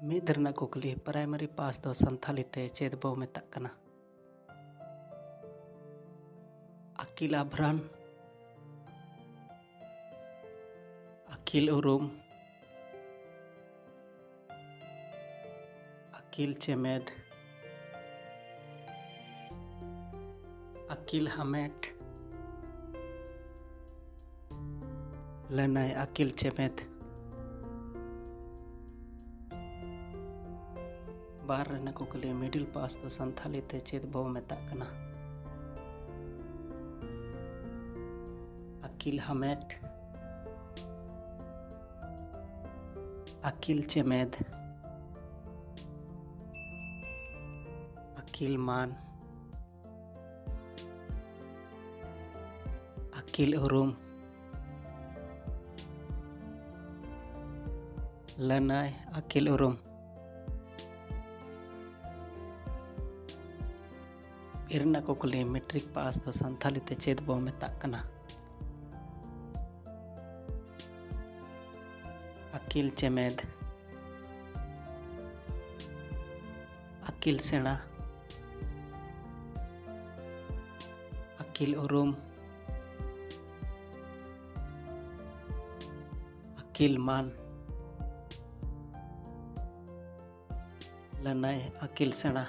ᱢᱤᱫ ᱨᱮᱱᱟᱜ ᱠᱩᱠᱞᱤ ᱯᱨᱟᱭᱢᱟᱨᱤ ᱯᱟᱥ ᱫᱚ ᱥᱟᱱᱛᱷᱟᱞᱤ ᱛᱮ ᱪᱮᱫ ᱵᱚ ᱢᱮᱛᱟᱜ ᱠᱟᱱᱟ? ᱟᱹᱠᱤᱞ ᱟᱵᱷᱨᱟᱱ, ᱟᱹᱠᱤᱞ ᱩᱨᱩᱢ, ᱟᱹᱠᱤᱞ ᱪᱮᱢᱮᱫ, ᱟᱹᱠᱤᱞ ᱦᱟᱢᱮᱴ, ᱞᱟᱹᱱᱟᱹᱭ ᱟᱹᱠᱤᱞ ᱪᱮᱢᱮᱫ, ᱵᱟᱨ ᱨᱮᱱᱟᱜ ᱠᱩᱠᱞᱤ ᱢᱤᱰᱤᱞ ᱯᱟᱥ ᱫᱚ ᱥᱟᱱᱛᱷᱟᱞᱤ ᱛᱮ ᱪᱮᱫ ᱵᱚ ᱢᱮᱛᱟᱜ ᱠᱟᱱᱟ? ᱟᱹᱠᱤल ᱦᱟᱢᱮᱴ, ᱟᱹᱠᱤᱞ ᱪᱮᱢᱮᱫ, ᱟᱹᱠᱤᱞ ᱢᱟᱱ, ᱟᱹᱠᱤᱞ ᱩᱨᱩᱢ, ᱞᱟᱹᱱᱟᱹᱭ ᱟᱹᱠᱤᱞ ᱩᱨᱩᱢ। ᱯᱮ ᱨᱮᱱᱟᱜ ᱠᱩᱠᱞᱤ ᱢᱮᱴᱨᱤᱠ ᱯᱟᱥ ᱫᱚ ᱥᱟᱱᱛᱷᱟᱞᱤ ᱛᱮ ᱪᱮᱫ ᱵᱚ ᱢᱮᱛᱟᱜ ᱠᱟᱱᱟ? ᱟᱹᱠᱤᱞ ᱪᱮᱢᱮᱫ, ᱟᱹᱠᱤᱞ ᱥᱮᱬᱟ, ᱟᱹᱠᱤल उरुम, अकील मान, लनाय अकील सेना।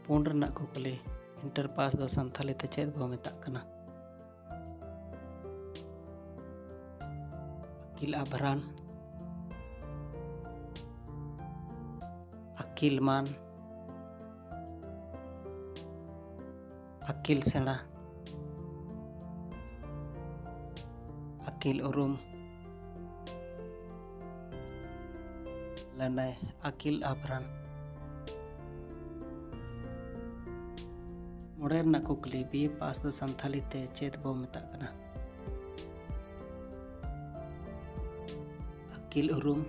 पुन रनाक कुकली इंटर पास दो संथाली ते चेद बो मेताक कना? अकील आभरान, अकील मान, अकील सेना, अकील उरुम, लनाय अकील आभरान। मोड़े रनाक कुकली बीए पास दो संथाली ते चेद बो मेताक कना? अकील उरुम,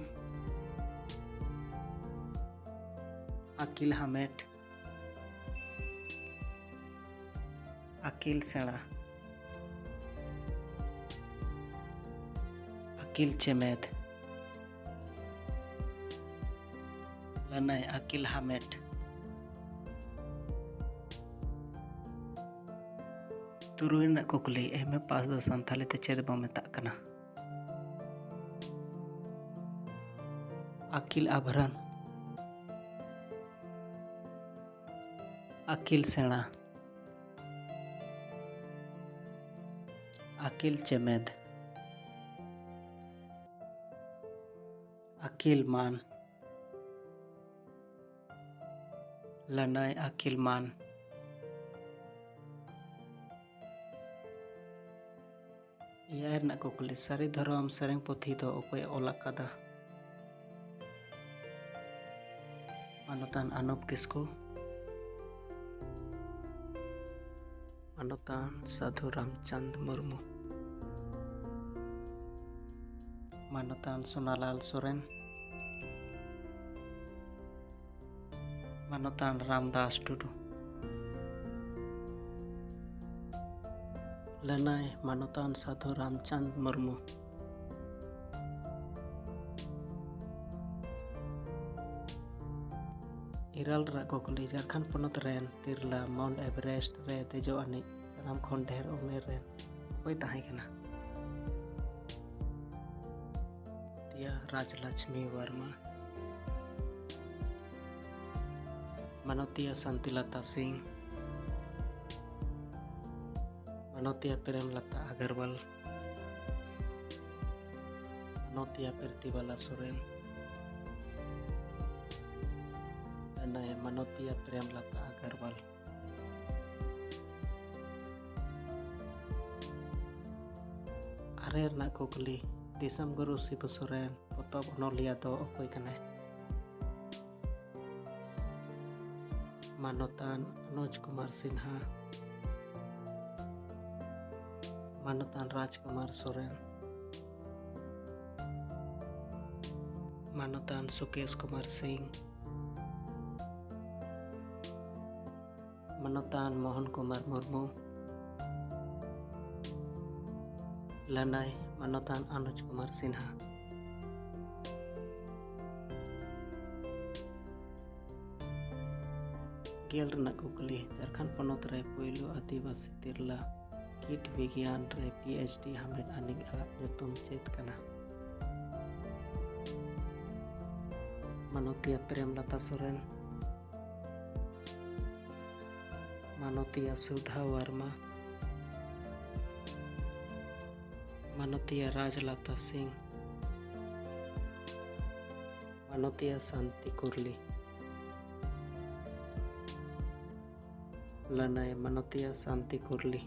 अकील हामेट, अकील सेना, अकील चेमेद, लनाय अकील हामेट। तुरुई रनाक कुकली एमए पास दो संथाली ते चेद बो मेताक कना? अकील आभरान, अकील सेना, अकील चेमेद, अकील मान, लनाय अकील मान। एयाय रनाक कुकली सारी धर्म सेरेंग पुथी दो ओकोय ओल आकादा? मानतान अनुप किस्कू, मानतान साधु रामचंद मुर्मू, मानतान सोनालाल सोरेन, मानतान रामदास टुडू, लनाय मानतान साधु रामचंद मुर्मू। इराल रनाक कुकली झारखंड पोनोत रेन तिरला माउंट एवरेस्ट रे देजो आनी सनाम खन ढेर उमेर रेन ओकोय ताहें कना? तिया राजलक्ष्मी वर्मा, मानवतिया शांतिलता सिंह, मानवतिया प्रेमलता अग्रवाल, मानवतिया प्रतिबाला सोरेन, लनाय मानवतिया प्रेमलता अग्रवाल। आरे रनाक कुकली दिसम गुरु शिबू सोरेन पोतब अनोलिया दो ओकोय कनाय? मानतान अनुज कुमार सिन्हा, मानतान राजकुमार सोरेन, मानतान सुकेश कुमार सिंह, मानतान मोहन कुमार मुर्मू, लनाय मानोतान अनुज कुमार सिन्हा। गेल रना कुकली झारखंड पनोत रे पोइलो आदिवासी तिरला कीट विज्ञान रे PhD हामेट आनिक ᱧᱩᱛᱩᱢ चेत कना। मानोतिया प्रेमलता सोरेन, मानोतिया सुधा वर्मा, मानोतिया राजलता सिंह, मानोतिया शांति कुरली, लनाय मानोतिया शांति कुरली।